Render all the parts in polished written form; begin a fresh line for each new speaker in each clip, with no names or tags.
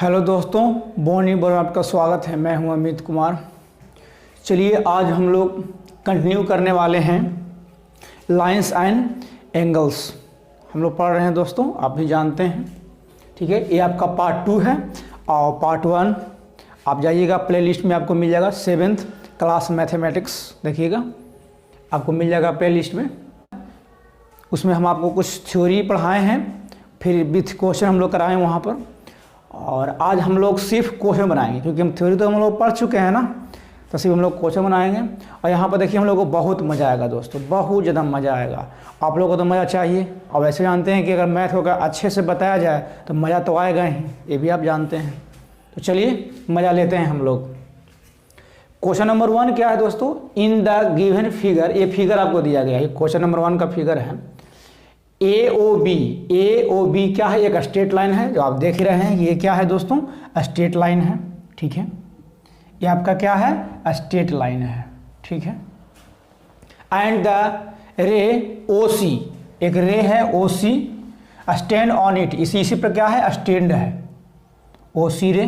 Hello दोस्तों, बोनी पर आपका स्वागत है। मैं हूं अमित कुमार। चलिए आज हम लोग कंटिन्यू करने वाले हैं लाइंस एंड एंगल्स। हम लोग पढ़ रहे हैं दोस्तों, आप भी जानते हैं। ठीक है, ये आपका पार्ट 2 है और पार्ट 1 आप जाइएगा प्लेलिस्ट में, आपको मिल जाएगा 7th क्लास मैथमेटिक्स। देखिएगा आपको मिल जाएगा प्लेलिस्ट में। उसमें हम आपको कुछ थ्योरी पढ़ाए हैं, फिर विथ क्वेश्चन हम लोग कराएँ वहाँ पर। और आज हम लोग सिर्फ क्वेश्चन बनाएंगे, क्योंकि हम थ्योरी तो हम लोग पढ़ चुके हैं ना, तो सिर्फ हम लोग क्वेश्चन बनाएंगे। और यहाँ पर देखिए हम लोग को बहुत मज़ा आएगा दोस्तों, बहुत ज़्यादा मज़ा आएगा। आप लोगों को तो मज़ा चाहिए, और वैसे जानते हैं कि अगर मैथ को अच्छे से बताया जाए तो मज़ा तो आएगा ही, ये भी आप जानते हैं। तो चलिए मज़ा लेते हैं हम लोग। क्वेश्चन नंबर 1 क्या है दोस्तों? इन द गिवन फिगर, ये फिगर आपको दिया गया है, क्वेश्चन नंबर 1 का फिगर है। ए ओ बी क्या है? एक स्ट्रेट लाइन है जो आप देख ही रहे हैं। ये क्या है दोस्तों? स्ट्रेट लाइन है। ठीक है, ये आपका क्या है? स्ट्रेट लाइन है। ठीक है, एंड द रे ओ सी, एक रे है ओ सी, स्टैंड ऑन इट, इसी पर क्या है? स्टैंड है ओ सी रे।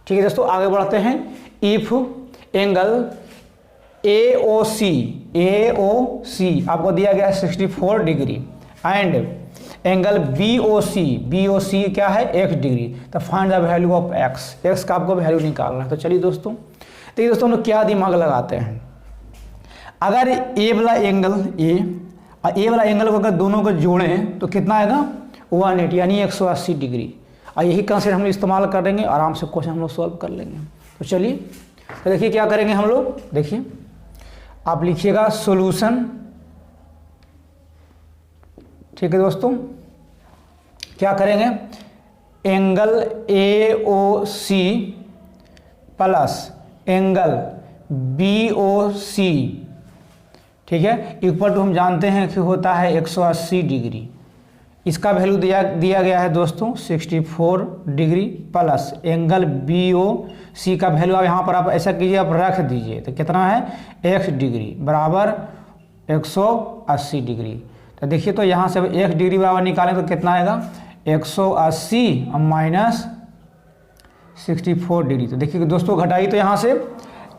ठीक है दोस्तों, आगे बढ़ते हैं। इफ एंगल ए ओ सी आपको दिया गया है 64 degree and angle B O C क्या है? x degree. तो find the value of x का आपको वैल्यू निकालना है। तो चलिए दोस्तों, देखिए दोस्तों हम लोग क्या दिमाग लगाते हैं। अगर ए वाला एंगल ए और ए वाला एंगल को अगर दोनों को जोड़ें तो कितना आएगा? 180 यानी 180 डिग्री। और यही कंसेप्ट हम लोग इस्तेमाल करेंगे, आराम से क्वेश्चन हम लोग सॉल्व कर लेंगे। तो चलिए, तो देखिए क्या करेंगे हम लोग। देखिए आप लिखिएगा सॉल्यूशन। ठीक है दोस्तों, क्या करेंगे? Angle A O C plus angle B O C, ठीक है, इक्वल टू हम जानते हैं कि होता है 180 डिग्री। इसका वैल्यू दिया गया है दोस्तों 64 degree plus angle B O C का वैल्यू आप यहाँ पर आप ऐसा कीजिए, आप रख दीजिए। तो कितना है? x डिग्री बराबर 180 डिग्री। तो देखिए, तो यहाँ से 1 डिग्री बराबर निकालें तो कितना आएगा? 180 माइनस 64 डिग्री। तो देखिए दोस्तों घटाई, तो यहाँ से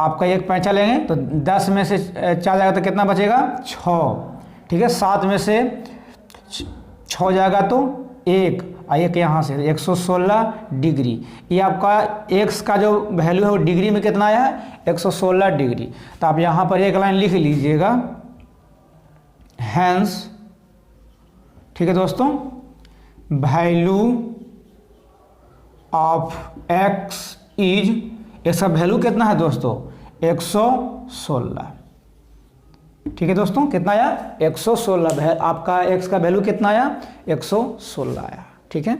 आपका एक पैंचा लेंगे तो 10 में से 4 जाएगा तो कितना बचेगा? 6। ठीक है, 7 में से 6 जाएगा तो 1 और 1 यहाँ से 116 डिग्री। ये आपका x का जो वैल्यू है वो डिग्री में कितना आया है? 116 डिग्री। तो आप यहाँ पर एक लाइन लिख लीजिएगा, हैंस। ठीक है दोस्तों, वैल्यू ऑफ x इज, इसका वैल्यू कितना है दोस्तों? 116। ठीक है दोस्तों, कितना आया? 116। आपका x का वैल्यू कितना आया? 116 आया। ठीक है,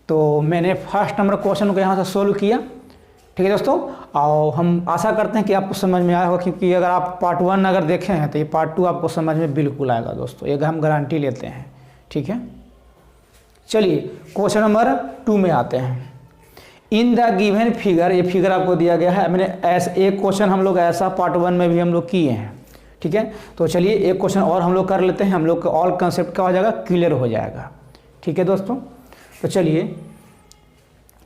तो मैंने फर्स्ट नंबर क्वेश्चन को यहाँ से सोल्व किया। ठीक है दोस्तों, और हम आशा करते हैं कि आपको समझ में आया होगा, क्योंकि अगर आप पार्ट 1 अगर देखें हैं तो ये पार्ट 2 आपको समझ में बिल्कुल आएगा दोस्तों, ये हम गारंटी लेते हैं। ठीक है, चलिए क्वेश्चन नंबर 2 में आते हैं। इन द गिवन फिगर, ये फिगर आपको दिया गया है। मैंने एक क्वेश्चन हम लोग ऐसा पार्ट 1 में भी हम लोग किए हैं। ठीक है, तो चलिए एक क्वेश्चन और हम लोग कर लेते हैं, हम लोग का ऑल कंसेप्ट क्या हो जाएगा? क्लियर हो जाएगा। ठीक है दोस्तों, तो चलिए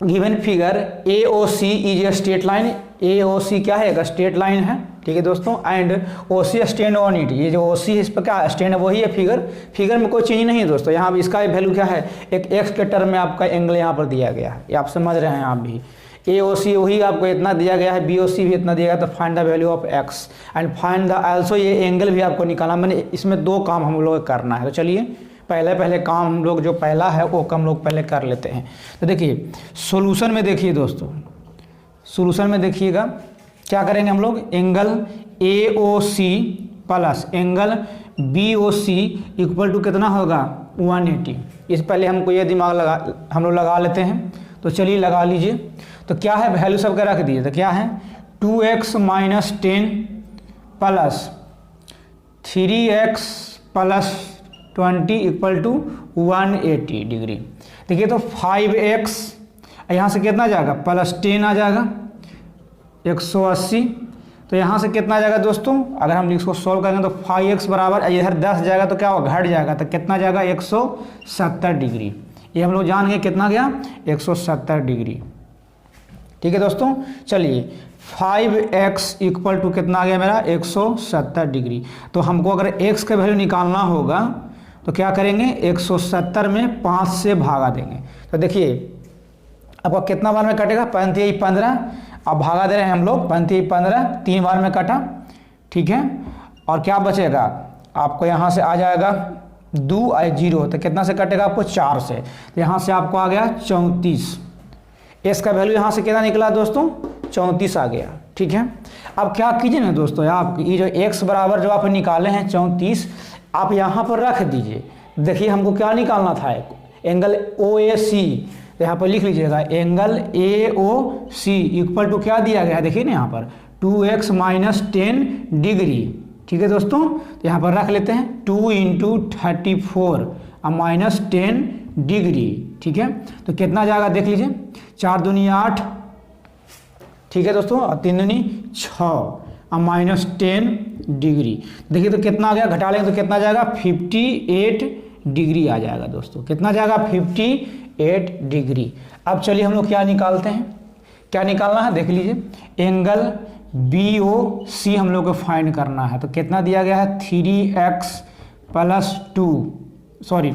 given figure A O C is a straight line. A O C क्या है? एक स्ट्रेट लाइन है। ठीक है दोस्तों, and O C stand on it, ये जो ओ सी है इस पर क्या स्टैंड है? वही है फिगर में कोई चेंज नहीं है दोस्तों। यहाँ इसका वैल्यू क्या है? एक एक्स के टर्म में आपका एंगल यहाँ पर दिया गया है, ये आप समझ रहे हैं। आप भी ए ओ सी वही आपको इतना दिया गया है, बी ओ सी भी इतना दिया गया। तो find the value of x and find the also, ये एंगल भी आपको निकालना। मैंने इसमें 2 काम हम लोग करना है। तो चलिए पहले काम हम लोग जो पहला है वो काम लोग पहले कर लेते हैं। तो देखिए सॉल्यूशन में देखिए दोस्तों, सॉल्यूशन में देखिएगा क्या करेंगे हम लोग? Angle A O C plus angle B O C equal to कितना होगा? 180। इस पहले हमको ये दिमाग हम लोग लगा लेते हैं। तो चलिए लगा लीजिए। तो क्या है? वैल्यू सबका रख दिए। तो क्या है? 2x माइनस 10 प्लस 3x plus 20 equal to 180 degree. देखिए तो 5x यहाँ से कितना जाएगा? प्लस 10 आ जाएगा 180। तो यहाँ से कितना आ जाएगा दोस्तों? अगर हम इसको सॉल्व करेंगे तो 5x बराबर इधर 10 जाएगा तो क्या होगा? घट जाएगा। तो कितना जाएगा? 170 डिग्री। ये हम लोग जान गए कितना गया 170 डिग्री। ठीक है दोस्तों, चलिए 5x इक्वल टू कितना आ गया मेरा 170 डिग्री। तो हमको अगर x का वैल्यू निकालना होगा तो क्या करेंगे 170 में 5 से भागा देंगे। तो देखिए आपका कितना बार में कटेगा 5 15, अब भागा दे रहे हैं हम लोग 5 15, 3 बार में कटा। ठीक है, और क्या बचेगा आपको यहाँ से आ जाएगा 2 और 0, तो कितना से कटेगा आपको 4 से, तो यहाँ से आपको आ गया 34। एस का वैल्यू यहाँ से कितना निकला दोस्तों 34 आ गया। ठीक है, अब क्या कीजिए ना दोस्तों, आप ये जो x बराबर जो आप निकाले हैं 34 आप यहाँ पर रख दीजिए। देखिए हमको क्या निकालना था, एंगल OAC, तो यहाँ पर लिख लीजिएगा एंगल AOC इक्वल टू क्या दिया गया है, देखिए ना यहाँ पर 2x माइनस 10 डिग्री। ठीक है दोस्तों, तो यहाँ पर रख लेते हैं 2 × 34 और माइनस 10 डिग्री। ठीक है, तो कितना जाएगा देख लीजिए, 4 दूनी 8, ठीक है दोस्तों, और 3 दूनी 6 और माइनस 10 डिग्री। देखिए तो कितना आ गया, घटा लेंगे तो कितना जाएगा 58 डिग्री आ जाएगा दोस्तों। कितना जाएगा 58 डिग्री। अब चलिए हम लोग क्या निकालते हैं, क्या निकालना है देख लीजिए, एंगल BOC हम लोग को फाइंड करना है। तो कितना दिया गया है 3x प्लस 20।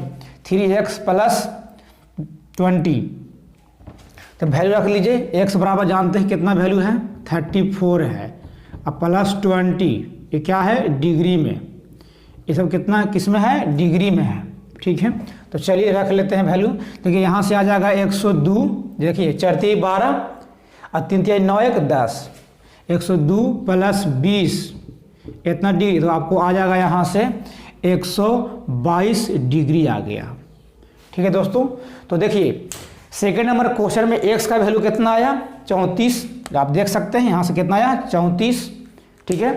तो वैल्यू रख लीजिए, x बराबर जानते हैं कितना वैल्यू है 34 है, अब प्लस 20 ये क्या है डिग्री में, ये सब कितना किस में है डिग्री में है। ठीक है, तो चलिए रख लेते हैं वैल्यू। देखिए यहाँ से आ जाएगा 102, देखिए 4 3 12 और 3 3 9 1 10, 102 प्लस 20 इतना डिग्री, तो आपको आ जाएगा यहाँ से 122 डिग्री आ गया। ठीक है दोस्तों, तो देखिए सेकेंड नंबर क्वेश्चन में x का वैल्यू कितना आया 34, आप देख सकते हैं यहाँ से कितना आया 34। ठीक है,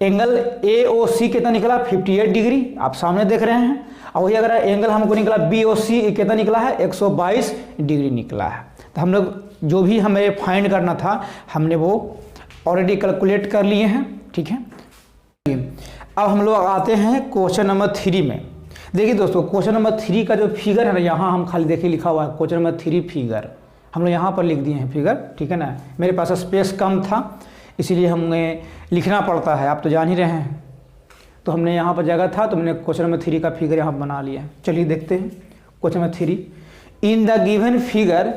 एंगल AOC कितना निकला 58 डिग्री, आप सामने देख रहे हैं। और वही अगर एंगल हमको निकला BOC कितना निकला है 122 डिग्री निकला है। तो हम लोग जो भी हमें फाइंड करना था हमने वो ऑलरेडी कैलकुलेट कर लिए हैं। ठीक है, अब हम लोग आते हैं क्वेश्चन नंबर 3 में। देखिए दोस्तों क्वेश्चन नंबर 3 का जो फिगर है ना, यहाँ हम खाली देखिए लिखा हुआ है क्वेश्चन नंबर 3 फिगर, हम लोग यहाँ पर लिख दिए हैं फिगर। ठीक है ना, मेरे पास स्पेस कम था इसीलिए हमें लिखना पड़ता है, आप तो जान ही रहे हैं। तो हमने यहाँ पर जगह था तो मैंने क्वेश्चन नंबर 3 का फिगर यहाँ बना लिया है। चलिए देखते हैं question number 3। In the given figure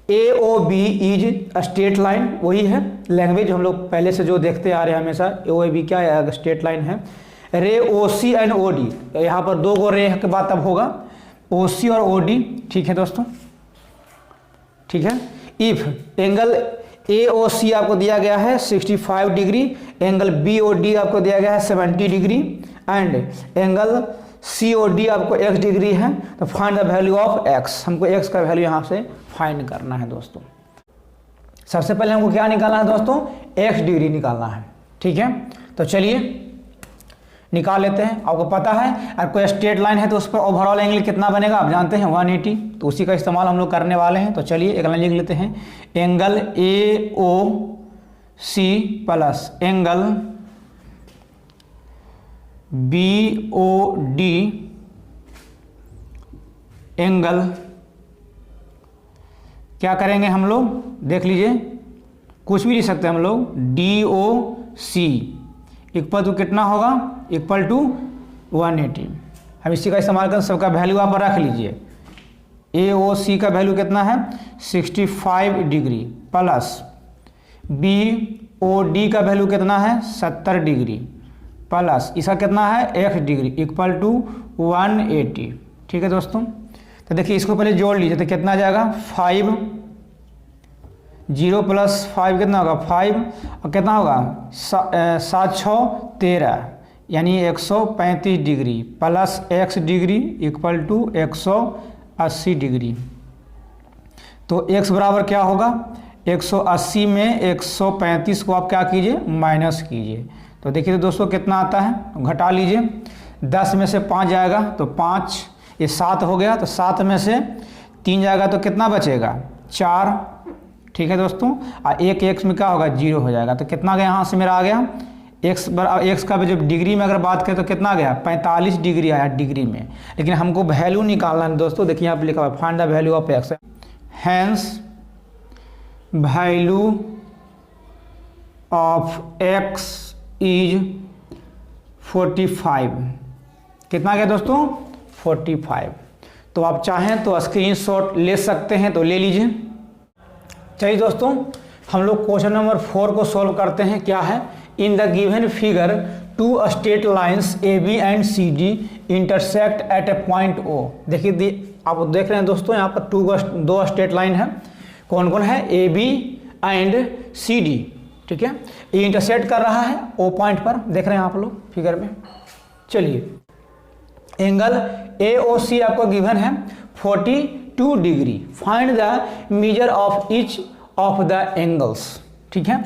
AOB is straight line, वही है लैंग्वेज हम लोग पहले से जो देखते आ रहे हैं हमेशा, AOB क्या है स्ट्रेट लाइन है। रे OC एंड OD, यहाँ पर 2 गो रे के बाद तब होगा OC और OD। ठीक है दोस्तों, ठीक है। इफ एंगल AOC आपको दिया गया है 65 डिग्री, एंगल BOD आपको दिया गया है 70 डिग्री एंड एंगल COD आपको x डिग्री है, तो find the value of x, हमको x का वैल्यू यहाँ से फाइंड करना है दोस्तों। सबसे पहले हमको क्या निकालना है दोस्तों x डिग्री निकालना है। ठीक है, तो चलिए निकाल लेते हैं। आपको पता है अगर कोई स्ट्रेट लाइन है तो उस पर ओवरऑल एंगल कितना बनेगा आप जानते हैं 180, तो उसी का इस्तेमाल हम लोग करने वाले हैं। तो चलिए एक लाइन लिख लेते हैं, angle AOC plus angle BOD angle क्या करेंगे हम लोग देख लीजिए, कुछ भी लिख सकते हैं हम लोग, DOC इक्वल टू कितना होगा इक्वल टू 180। हम इसी का इस्तेमाल कर सबका वैल्यू आप रख लीजिए। AOC का वैल्यू कितना है 65 डिग्री प्लस BOD का वैल्यू कितना है 70 डिग्री प्लस इसका कितना है x डिग्री इक्वल टू 180। ठीक है दोस्तों, तो देखिए इसको पहले जोड़ लीजिए तो कितना आ जाएगा 5, 0 प्लस 5 कितना होगा 5 और कितना होगा 7 6 13 यानी 135 degree plus x degree equal to 180 degree. तो x बराबर क्या होगा 180 में 135 को आप क्या कीजिए माइनस कीजिए। तो देखिए दोस्तों कितना आता है, घटा लीजिए, 10 में से 5 जाएगा तो 5, ये 7 हो गया, तो 7 में से 3 जाएगा तो कितना बचेगा 4। ठीक है दोस्तों, और एक x में क्या होगा 0 हो जाएगा, तो कितना गया यहाँ से मेरा आ गया एक्स का भी जब डिग्री में अगर बात करें तो कितना आ गया 45 डिग्री आया डिग्री में। लेकिन हमको वैल्यू निकालना है दोस्तों, देखिए यहाँ पे लिखा हुआ find the value of X, hence value of X is 45। कितना आ गया दोस्तों 45। तो आप चाहें तो स्क्रीनशॉट ले सकते हैं तो ले लीजिए। चलिए दोस्तों हम लोग क्वेश्चन नंबर 4 को सॉल्व करते हैं। क्या है, in the given figure two straight lines A B and C D intersect at a point O. देखिए आप देख रहे हैं दोस्तों यहाँ पर दो स्ट्रेट लाइन है, कौन कौन है, A B and C D. ठीक है, ये इंटरसेक्ट कर रहा है ओ पॉइंट पर, देख रहे हैं आप लोग फिगर में। चलिए एंगल ए ओ सी आपको गिवन है 42 degree, find the measure of each of the angles. ठीक है,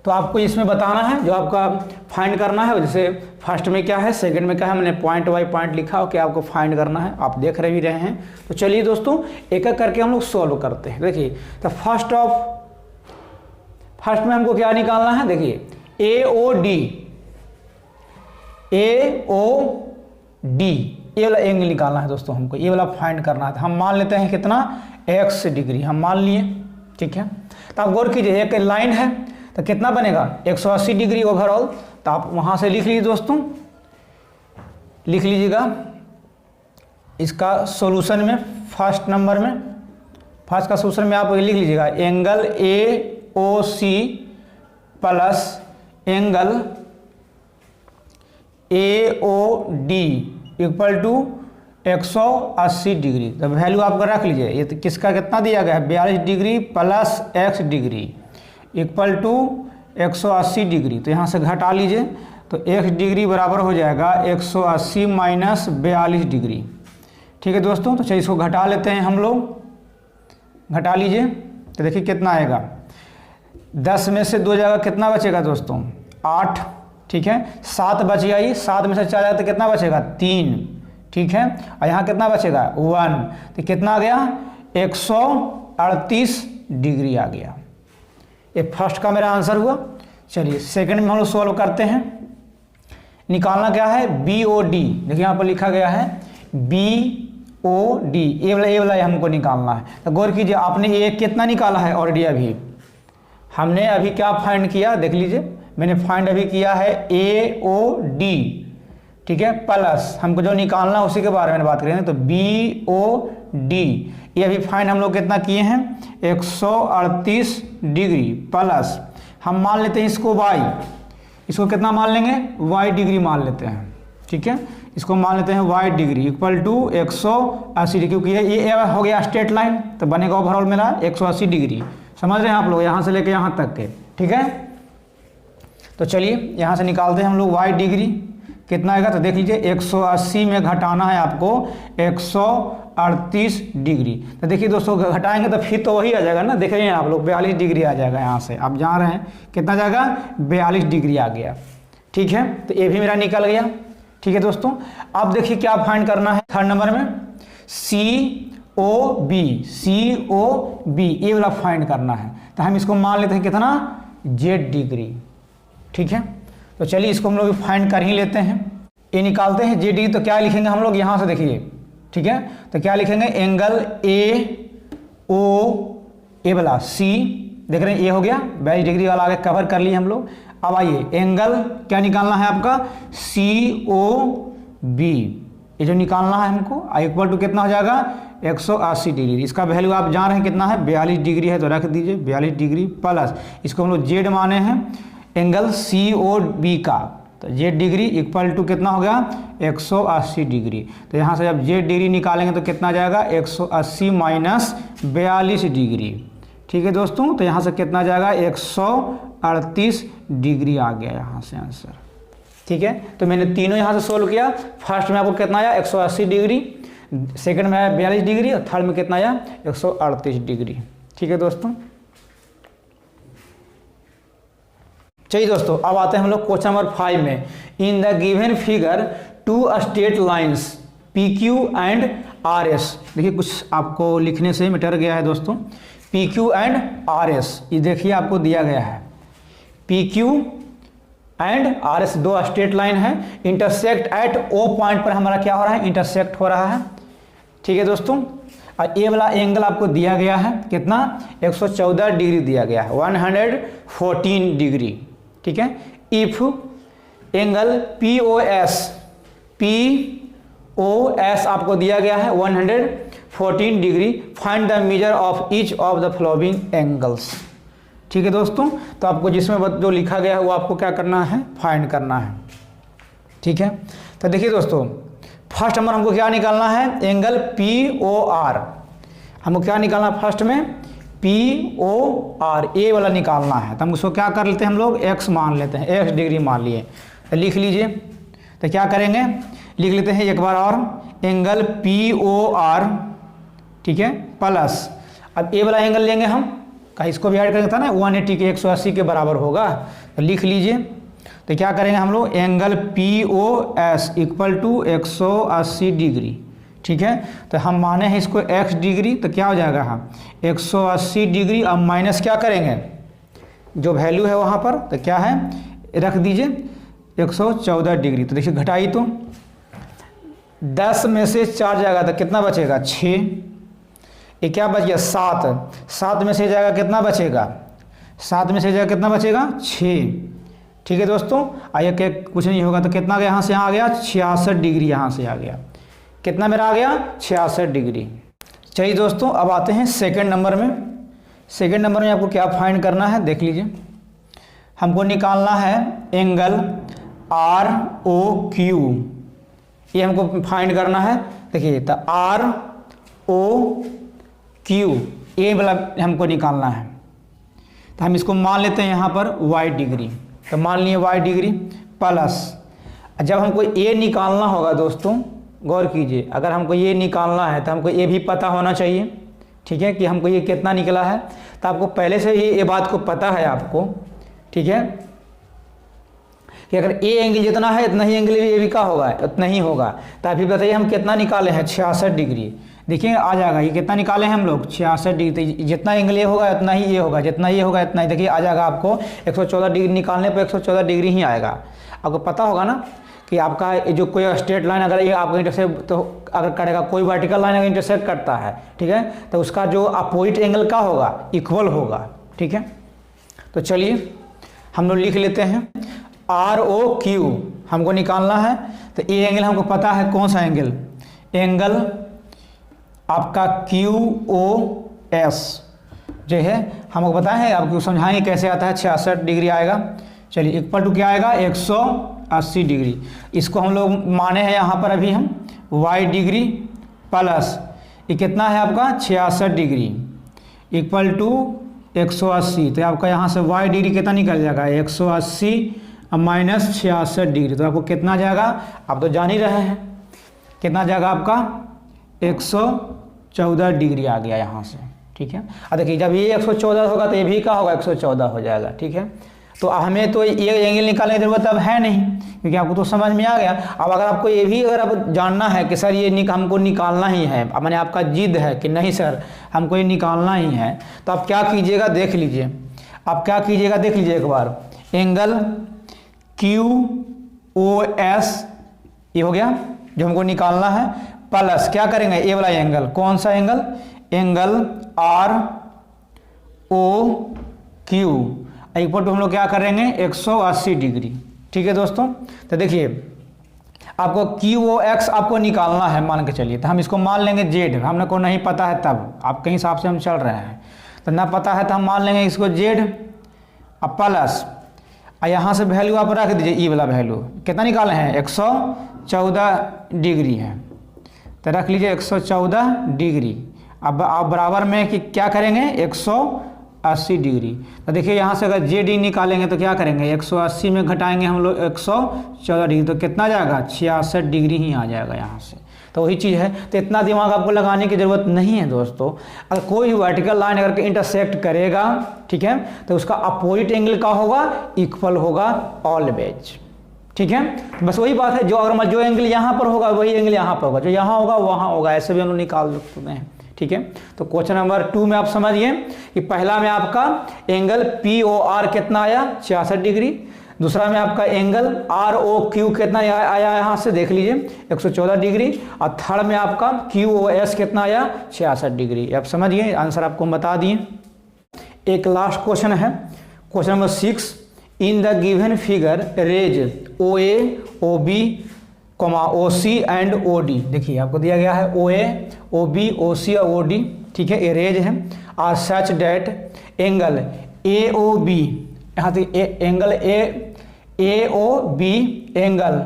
तो आपको इसमें बताना है जो आपका फाइंड करना है। जैसे फर्स्ट में क्या है, सेकंड में क्या है, मैंने पॉइंट बाई पॉइंट लिखा हो कि आपको फाइंड करना है, आप देख रहे भी रहे हैं। तो चलिए दोस्तों एक एक करके हम लोग सॉल्व करते हैं। देखिए तो फर्स्ट में हमको क्या निकालना है, देखिए ए ओ डी ये वाला एंगल निकालना है दोस्तों, हमको ये वाला फाइंड करना है। हम मान लेते हैं कितना x डिग्री हम मान लिए। ठीक है, तो आप गौर कीजिए एक लाइन है तो कितना बनेगा 180 डिग्री ओवरऑल। तो आप वहां से लिख लीजिए दोस्तों, लिख लीजिएगा इसका सॉल्यूशन में, फर्स्ट नंबर में, फर्स्ट का सॉल्यूशन में आप लिख लीजिएगा angle A O C plus angle A O D equal to 180 degree. तो वैल्यू आपका रख लीजिए, ये तो किसका कितना दिया गया है 42 degree plus x degree equal to 180 degree. तो यहाँ से घटा लीजिए तो x डिग्री बराबर हो जाएगा 180 माइनस 42 डिग्री। ठीक है दोस्तों, तो चलिए इसको घटा लेते हैं हम लोग, घटा लीजिए तो देखिए कितना आएगा, 10 में से 2 जाएगा कितना बचेगा दोस्तों 8। ठीक है, 7 बच गया, 7 में से 4 जाएगा तो कितना बचेगा 3। ठीक है, और यहाँ कितना बचेगा 1, तो कितना आ गया 138 डिग्री आ गया। ये फर्स्ट का मेरा आंसर हुआ। चलिए सेकंड में हम लोग सॉल्व करते हैं। निकालना क्या है बी ओ डी, देखिए यहाँ पर लिखा गया है बी ओ डी, ए वाला हमको निकालना है। तो गौर कीजिए आपने ए कितना निकाला है ऑलरेडी, अभी हमने अभी क्या फाइंड किया देख लीजिए, मैंने फाइंड अभी किया है ए ओ डी। ठीक है, प्लस हमको जो निकालना उसी के बारे में बात करेंगे तो बी ओ डी, ये अभी फाइंड हम लोग कितना किए हैं 138 डिग्री प्लस हम मान लेते हैं इसको वाई, इसको कितना मान लेंगे वाई डिग्री मान लेते हैं। ठीक है, इसको मान लेते हैं Y degree equal to 180 degree, क्योंकि ये हो गया स्ट्रेट लाइन तो बनेगा ओवरऑल मेरा 180 डिग्री। समझ रहे हैं आप लोग यहाँ से लेके यहाँ तक के। ठीक है, तो चलिए यहाँ से निकालते हैं हम लोग वाई डिग्री कितना आएगा, तो देख लीजिए 180 में घटाना है आपको 138 डिग्री। तो देखिए दोस्तों घटाएंगे तो फिर तो वही आ जाएगा ना, देख रहे हैं आप लोग 42 डिग्री आ जाएगा। यहाँ से आप जा रहे हैं कितना जाएगा 42 डिग्री आ गया। ठीक है, तो ये भी मेरा निकल गया। ठीक है दोस्तों, अब देखिए क्या फाइंड करना है थर्ड नंबर में सी ओ बी ये वाला फाइंड करना है। तो हम इसको मान लेते हैं कितना जेड डिग्री। ठीक है, तो चलिए इसको हम लोग फाइंड कर ही लेते हैं। ये निकालते हैं जेड डिग्री, तो क्या लिखेंगे हम लोग यहाँ से देखिए। ठीक है, तो क्या लिखेंगे एंगल ए ओ ए वाला सी, देख रहे हैं ये हो गया 22 डिग्री वाला आगे कवर कर लिए हम लोग। अब आइए एंगल क्या निकालना है आपका सी ओ बी, ये जो निकालना है हमको इक्वल टू कितना हो जाएगा 180 डिग्री। इसका वैल्यू आप जान रहे हैं कितना है 42 डिग्री है, तो रख दीजिए 42 डिग्री प्लस इसको हम लोग जेड माने हैं एंगल सी ओ बी का, तो जेड डिग्री इक्वल टू कितना हो गया 180 डिग्री। तो यहाँ से जब जेड डिग्री निकालेंगे तो कितना जाएगा 180 माइनस 42 डिग्री। ठीक है दोस्तों, तो यहाँ से कितना जाएगा 138 डिग्री आ गया यहाँ से आंसर। ठीक है, तो मैंने तीनों यहाँ से सोल्व किया। फर्स्ट में आपको कितना आया 180 डिग्री, सेकंड में आया 42 डिग्री और थर्ड में कितना आया 138 डिग्री। ठीक है दोस्तों, चलिए दोस्तों अब आते हैं हम लोग क्वेश्चन नंबर 5 में। In the given figure two straight lines P Q and R S, देखिए कुछ आपको लिखने से मिटर गया है दोस्तों, P Q and R S, ये देखिए आपको दिया गया है P Q and R S, दो स्ट्रेट लाइन है, इंटरसेक्ट एट ओ पॉइंट पर हमारा क्या हो रहा है, इंटरसेक्ट हो रहा है। ठीक है दोस्तों, और ए वाला एंगल आपको दिया गया है कितना, 114 डिग्री दिया गया है, 114 डिग्री। ठीक है, इफ एंगल POS आपको दिया गया है 114 degree, find the measure of each of the following angles. ठीक है दोस्तों, तो आपको जिसमें जो लिखा गया है वो आपको क्या करना है, फाइंड करना है। ठीक है, तो देखिए दोस्तों, फर्स्ट नंबर हमको क्या निकालना है, एंगल POR। हमको क्या निकालना है फर्स्ट में, POR, ए वाला निकालना है। तो हम उसको क्या कर लेते हैं, हम लोग x मान लेते हैं, x डिग्री मान लिए। तो लिख लीजिए, तो क्या करेंगे, लिख लेते हैं एक बार और, एंगल POR, ठीक है, प्लस, अब ए वाला एंगल लेंगे हम, कहीं इसको भी ऐड करेंगे था ना, 180 के 180 के बराबर होगा। तो लिख लीजिए, तो क्या करेंगे हम लोग, angle POS equal to 180 degree. ठीक है, तो हम माने हैं इसको x डिग्री, तो क्या हो जाएगा, हम 180 डिग्री, अब माइनस क्या करेंगे, जो वैल्यू है वहाँ पर, तो क्या है, रख दीजिए 114 डिग्री। तो देखिए घटाई तो 10 में से 4 जाएगा तो कितना बचेगा, 6, ये क्या बच गया, 7 में से जाएगा कितना बचेगा, 7 में से जाएगा कितना बचेगा, 6। ठीक है दोस्तों, आइए के कुछ नहीं होगा तो कितना यहाँ से यहाँ आ गया, 66 डिग्री यहाँ से आ गया, कितना मेरा आ गया, 66 डिग्री। चलिए दोस्तों, अब आते हैं सेकंड नंबर में। सेकंड नंबर में आपको क्या फाइंड करना है, देख लीजिए, हमको निकालना है एंगल ROQ, ये हमको फाइंड करना है। देखिए, तो ROQ ये वाला हमको निकालना है, तो हम इसको मान लेते हैं यहाँ पर y डिग्री। तो मान लिए y डिग्री प्लस, जब हमको ये निकालना होगा दोस्तों, गौर कीजिए, अगर हमको ये निकालना है तो हमको ये भी पता होना चाहिए। ठीक है, कि हमको ये कितना निकला है, तो आपको पहले से ये बात को पता है आपको। ठीक है, कि अगर ए एंगल जितना है इतना ही एंगल भी ये भी का होगा, उतना ही होगा। तो अभी बताइए हम कितना निकाले हैं, 66 डिग्री। देखिए आ जाएगा, ये कितना निकाले हैं हम लोग, 66 डिग्री। तो जितना एंगल ये होगा उतना ही ये होगा, जितना ये होगा इतना ही। देखिए आ जाएगा आपको 114 डिग्री निकालने पर 114 डिग्री ही आएगा। आपको पता होगा ना कि आपका जो कोई स्ट्रेट लाइन अगर ये आपको इंटरसेक्ट तो अगर करेगा, कोई वर्टिकल लाइन अगर इंटरसेक्ट करता है, ठीक है, तो उसका जो अपोजिट एंगल का होगा, इक्वल होगा। ठीक है, तो चलिए हम लोग लिख लेते हैं ROQ हमको निकालना है। तो ये एंगल हमको पता है कौन सा एंगल, एंगल आपका QOS जो है हमको पता है, आपको समझाएंगे कैसे आता है, 66 डिग्री आएगा। चलिए इक्वल टू क्या आएगा, 180 डिग्री। इसको हम लोग माने हैं यहाँ पर अभी हम y डिग्री प्लस ये कितना है आपका 66 डिग्री इक्वल टू 180। तो आपका यहाँ से y डिग्री कितना निकल जाएगा, 180 माइनस 66 डिग्री। तो आपको कितना जाएगा, आप तो जान ही रहे हैं कितना जाएगा आपका, 114 डिग्री आ गया यहाँ से। ठीक है, अब देखिए जब ये 114 होगा तो ये भी क्या होगा, 114 हो जाएगा। ठीक है, तो हमें तो ये एंगल निकालने की जरूरत अब है नहीं, क्योंकि आपको तो समझ में आ गया। अब अगर आपको ये भी अगर आप जानना है कि सर ये हमको निकालना ही है, अब मैंने आपका जिद है कि नहीं सर हमको ये निकालना ही है, तो आप क्या कीजिएगा देख लीजिए, आप क्या कीजिएगा देख लीजिए एक बार, एंगल QOS ये हो गया जो हमको निकालना है, प्लस क्या करेंगे ये वाला एंगल, कौन सा angle, angle ROQ equal to हम लोग क्या करेंगे 180 डिग्री। ठीक है दोस्तों, तो देखिए आपको QOX आपको निकालना है मान के चलिए, तो हम इसको मान लेंगे Z, हमने को नहीं पता है तब आपके हिसाब से हम चल रहे हैं, तो ना पता है तो हम मान लेंगे इसको Z अब प्लस यहाँ से वैल्यू आप रख दीजिए, ई वाला वैल्यू कितना निकाले हैं 114 डिग्री है, तो रख लीजिए 114 डिग्री। अब आप बराबर में कि क्या करेंगे 180 डिग्री। तो देखिए यहाँ से अगर जे डी निकालेंगे तो क्या करेंगे 180 में घटाएंगे हम लोग 114 डिग्री, तो कितना जाएगा 66 डिग्री ही आ जाएगा यहाँ से। तो वही चीज़ है, तो इतना दिमाग आपको लगाने की ज़रूरत नहीं है दोस्तों। अगर कोई वर्टिकल लाइन अगर इंटरसेक्ट करेगा, ठीक है, तो उसका अपोजिट एंगल का होगा, इक्वल होगा ऑलवेज। ठीक है, तो बस वही बात है, जो अगर जो एंगल यहाँ पर होगा वही एंगल यहाँ पर होगा, जो यहाँ होगा वहाँ होगा, ऐसे भी हम लोग निकाल सकते हैं। ठीक है, तो क्वेश्चन नंबर 2 में आप समझिए कि पहला में आपका एंगल POR कितना आया 66 डिग्री, दूसरा में आपका एंगल आर ओ क्यू कितना आया यहाँ से देख लीजिए 114 डिग्री, और थर्ड में आपका क्यू ओ एस कितना आया 66 डिग्री। आप समझ गए, आंसर आपको हम बता दिए। एक लास्ट क्वेश्चन है, question number 6, in the given figure rays O A O B O C and O D. देखिए आपको दिया गया है ओ ए ओ बी ओ सी और ओ डी, ठीक है, ये रेज है। Are such that angle A O B, यहाँ से angle A O B angle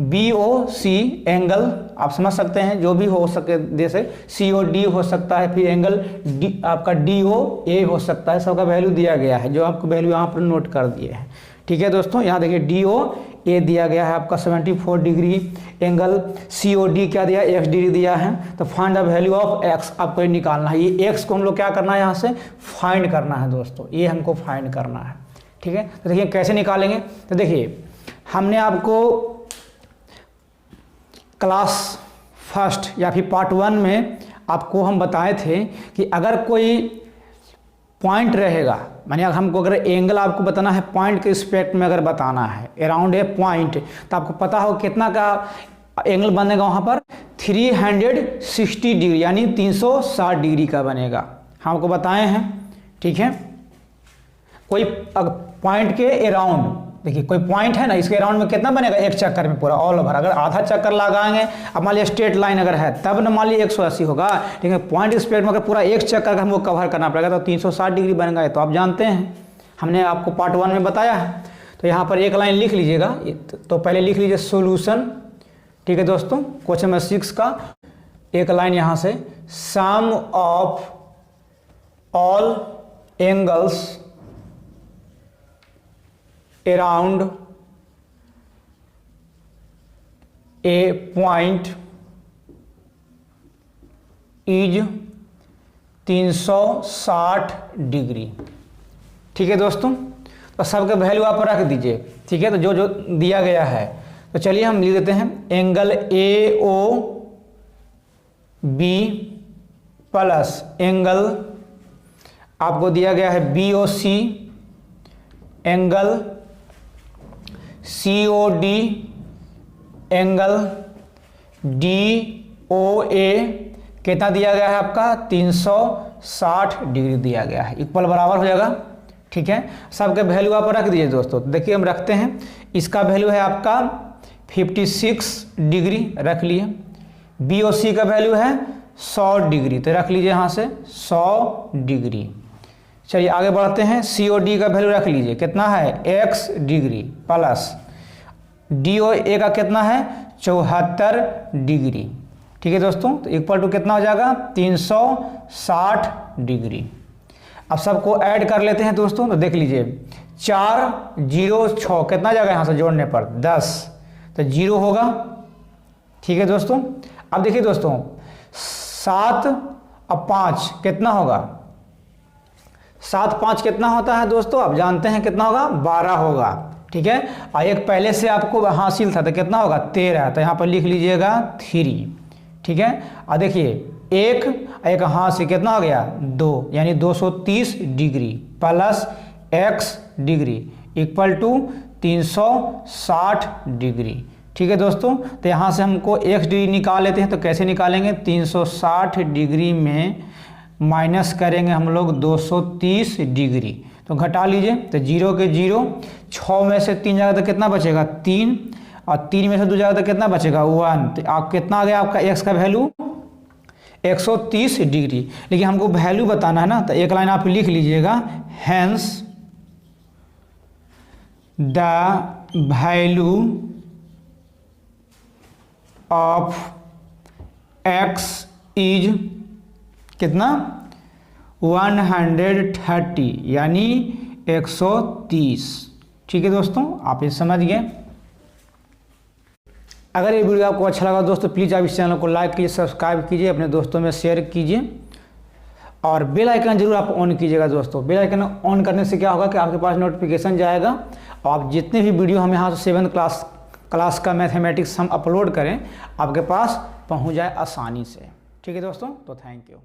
B O C angle, आप समझ सकते हैं जो भी हो सके, जैसे सी ओ डी हो सकता है, फिर एंगल डी आपका डी ओ ए हो सकता है, सबका वैल्यू दिया गया है, जो आपको वैल्यू यहाँ पर नोट कर दिए हैं। ठीक है दोस्तों, यहाँ देखिए डी ओ ए दिया गया है आपका 74 degree, angle C O D क्या दिया, एक्स डिग्री दिया है। तो find the value of X आपको निकालना है, ये एक्स को हम लोग क्या करना है यहाँ से फाइंड करना है दोस्तों, ये हमको फाइंड करना है। ठीक है, तो देखिए कैसे निकालेंगे। तो देखिए हमने आपको क्लास फर्स्ट या फिर पार्ट 1 में आपको हम बताए थे कि अगर कोई पॉइंट रहेगा, मानिए हमको अगर एंगल आपको बताना है पॉइंट के रिस्पेक्ट में अगर बताना है अराउंड ए पॉइंट, तो आपको पता हो कितना का एंगल बनेगा वहाँ पर 360 डिग्री यानी 360 डिग्री का बनेगा, हमको बताए हैं। ठीक है, कोई पॉइंट के अराउंड, देखिए कोई पॉइंट है ना, इसके अराउंड में कितना बनेगा एक चक्कर में पूरा ऑल ओवर। अगर आधा चक्कर लगाएंगे, अब मान लीजिए स्ट्रेट लाइन अगर है तब न मान लीजिए 180 होगा, लेकिन पॉइंट स्पेड में अगर पूरा एक चक्कर का हमको कवर करना पड़ेगा तो 360 डिग्री बनेगा। तो आप जानते हैं, हमने आपको पार्ट 1 में बताया है। तो यहाँ पर एक लाइन लिख लीजिएगा, तो पहले लिख लीजिए सोल्यूशन। ठीक है दोस्तों, क्वेश्चन नंबर 6 का एक लाइन यहाँ से, sum of all angles around a point is 360 degree. ठीक है दोस्तों, तो सबके वैल्यू आप रख दीजिए। ठीक है, तो जो जो दिया गया है, तो चलिए हम लिख देते हैं angle A O B plus angle आपको दिया गया है B O C, angle C O D, angle D O A कितना दिया गया है आपका 360 डिग्री दिया गया है, इक्वल बराबर हो जाएगा। ठीक है, सबके वैल्यू आप रख दीजिए दोस्तों। देखिए हम रखते हैं, इसका वैल्यू है आपका 56 डिग्री रख लिए, बी ओ सी का वैल्यू है 100 डिग्री, तो रख लीजिए यहाँ से 100 डिग्री। चलिए आगे बढ़ते हैं, सी ओ डी का वैल्यू रख लीजिए, कितना है x degree, plus D O A का कितना है 74 डिग्री। ठीक है दोस्तों, तो इक्वल टू कितना हो जाएगा 360 डिग्री। अब सबको ऐड कर लेते हैं दोस्तों, तो देख लीजिए 4 0 6 कितना जाएगा यहाँ से जोड़ने पर 10, तो 0 होगा। ठीक है दोस्तों, अब देखिए दोस्तों 7 और 5 कितना होगा, 7 5 कितना होता है दोस्तों, आप जानते हैं कितना होगा 12 होगा। ठीक है, और एक पहले से आपको हासिल था तो कितना होगा 13, तो यहाँ पर लिख लीजिएगा 3। ठीक है, और देखिए एक हाथ से कितना हो गया 2 यानी 230 degree plus X degree equal to 360 degree. ठीक है दोस्तों, तो यहाँ से हमको एक्स डिग्री निकाल लेते हैं, तो कैसे निकालेंगे 360 डिग्री में माइनस करेंगे हम लोग 230 डिग्री, तो घटा लीजिए, तो 0 के 0, 6 में से 3 जाएगा तो कितना बचेगा 3, और 3 में से 2 जाएगा तो कितना बचेगा 1, तो आप कितना आ गया आपका एक्स का वैल्यू 130 डिग्री। लेकिन हमको वैल्यू बताना है ना, तो एक लाइन आप लिख लीजिएगा, hence the value of X is कितना 130 यानी 130। ठीक है दोस्तों, आप ये समझ गए। अगर ये वीडियो आपको अच्छा लगा दोस्तों, प्लीज़ आप इस चैनल को लाइक कीजिए, सब्सक्राइब कीजिए, अपने दोस्तों में शेयर कीजिए, और बेल आइकन जरूर आप ऑन कीजिएगा दोस्तों। बेल आइकन ऑन करने से क्या होगा कि आपके पास नोटिफिकेशन जाएगा, और आप जितने भी वीडियो हम यहाँ से 7th क्लास का मैथमेटिक्स हम अपलोड करें आपके पास पहुँच जाए आसानी से। ठीक है दोस्तों, तो थैंक यू।